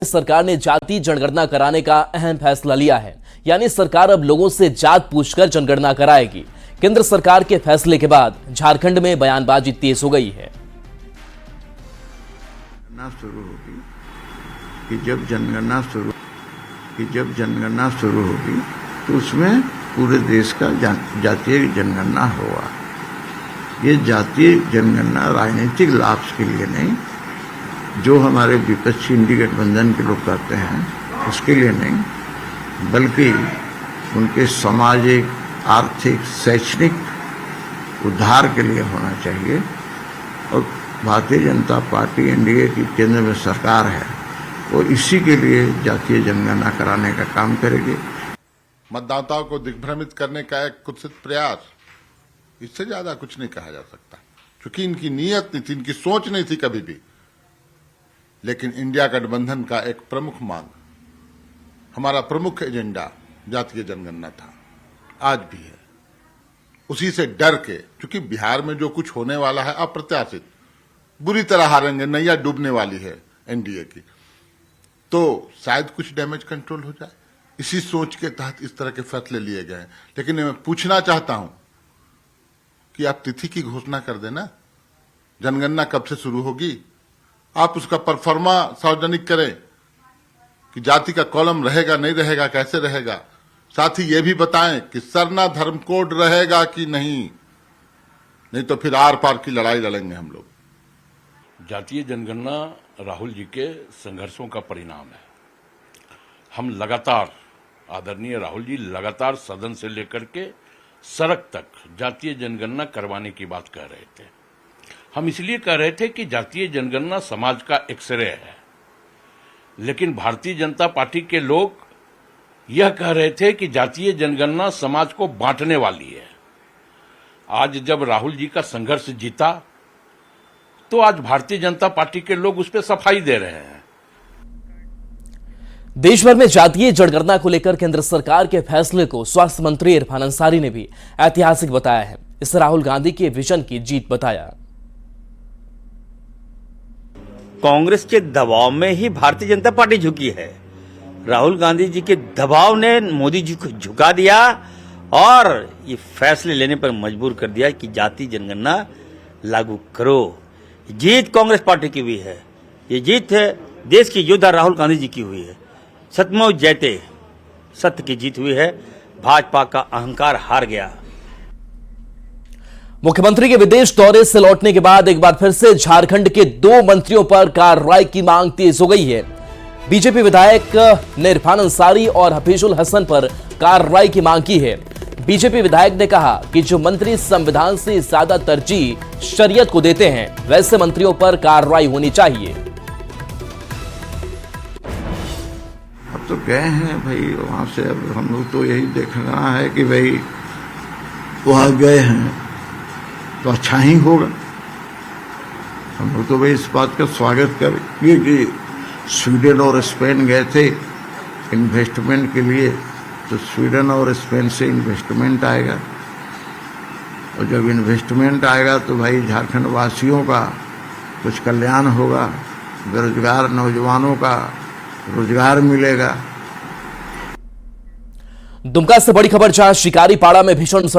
सरकार ने जाति जनगणना कराने का अहम फैसला लिया है। यानी सरकार अब लोगों से जात पूछकर जनगणना कराएगी। केंद्र सरकार के फैसले के बाद झारखंड में बयानबाजी तेज हो गई है। शुरू होगी कि जब जनगणना शुरू होगी तो उसमें पूरे देश का जातीय जनगणना होगा। ये जातीय जनगणना राजनीतिक लाभ के लिए नहीं, जो हमारे विपक्षी इंडी गठबंधन के लोग करते हैं उसके लिए नहीं, बल्कि उनके सामाजिक, आर्थिक, शैक्षणिक उद्धार के लिए होना चाहिए। और भारतीय जनता पार्टी एनडीए की केंद्र में सरकार है, वो इसी के लिए जातीय जनगणना कराने का काम करेगी। मतदाताओं को दिग्भ्रमित करने का एक कुत्सित प्रयास, इससे ज्यादा कुछ नहीं कहा जा सकता, क्योंकि इनकी नीयत नहीं थी, इनकी सोच नहीं थी कभी भी। लेकिन इंडिया गठबंधन का एक प्रमुख मांग, हमारा प्रमुख एजेंडा जातीय जनगणना था, आज भी है। उसी से डर के, क्योंकि बिहार में जो कुछ होने वाला है अप्रत्याशित, बुरी तरह हारेंगे, नैया डूबने वाली है एनडीए की, तो शायद कुछ डैमेज कंट्रोल हो जाए। इसी सोच के तहत इस तरह के फैसले लिए गए। लेकिन मैं पूछना चाहता हूं कि आप तिथि की घोषणा कर देना, जनगणना कब से शुरू होगी, आप उसका परफॉर्मा सार्वजनिक करें कि जाति का कॉलम रहेगा नहीं रहेगा, कैसे रहेगा। साथ ही ये भी बताएं कि सरना धर्म कोड रहेगा कि नहीं तो फिर आर पार की लड़ाई लड़ेंगे हम लोग। जातीय जनगणना राहुल जी के संघर्षों का परिणाम है। हम लगातार, आदरणीय राहुल जी लगातार सदन से लेकर के सड़क तक जातीय जनगणना करवाने की बात कह रहे थे। हम इसलिए कह रहे थे कि जातीय जनगणना समाज का एक्सरे है, लेकिन भारतीय जनता पार्टी के लोग यह कह रहे थे कि जातीय जनगणना समाज को बांटने वाली है। आज जब राहुल जी का संघर्ष जीता, तो आज भारतीय जनता पार्टी के लोग उस पर सफाई दे रहे हैं। देश भर में जातीय जनगणना को लेकर केंद्र सरकार के फैसले को स्वास्थ्य मंत्री इरफान अंसारी ने भी ऐतिहासिक बताया है। इसे राहुल गांधी के विजन की जीत बताया। कांग्रेस के दबाव में ही भारतीय जनता पार्टी झुकी है। राहुल गांधी जी के दबाव ने मोदी जी को झुका दिया और ये फैसले लेने पर मजबूर कर दिया कि जातीय जनगणना लागू करो। जीत कांग्रेस पार्टी की हुई है, ये जीत है देश की योद्धा राहुल गांधी जी की हुई है। सतमो जयते, सत्य की जीत हुई है। भाजपा का अहंकार हार गया। मुख्यमंत्री के विदेश दौरे से लौटने के बाद एक बार फिर से झारखंड के 2 मंत्रियों पर कार्रवाई की मांग तेज हो गई है। बीजेपी विधायक ने इरफान अंसारी और हफीजुल हसन पर कार्रवाई की मांग की है। बीजेपी विधायक ने कहा कि जो मंत्री संविधान से ज्यादा तरजीह शरीयत को देते हैं, वैसे मंत्रियों पर कार्रवाई होनी चाहिए। अब तो गए हैं भाई वहां से, अब हम लोग तो यही देखना है कि भाई वहां गए हैं तो अच्छा ही होगा। हम लोग तो भाई इस बात का स्वागत करेंगे कि स्वीडन और स्पेन गए थे इन्वेस्टमेंट के लिए, तो स्वीडन और स्पेन से इन्वेस्टमेंट आएगा, और जब इन्वेस्टमेंट आएगा तो भाई झारखंड वासियों का कुछ कल्याण होगा, बेरोजगार नौजवानों का रोजगार मिलेगा। दुमका से बड़ी खबर, जहां शिकारीपाड़ा में भीषण सड़क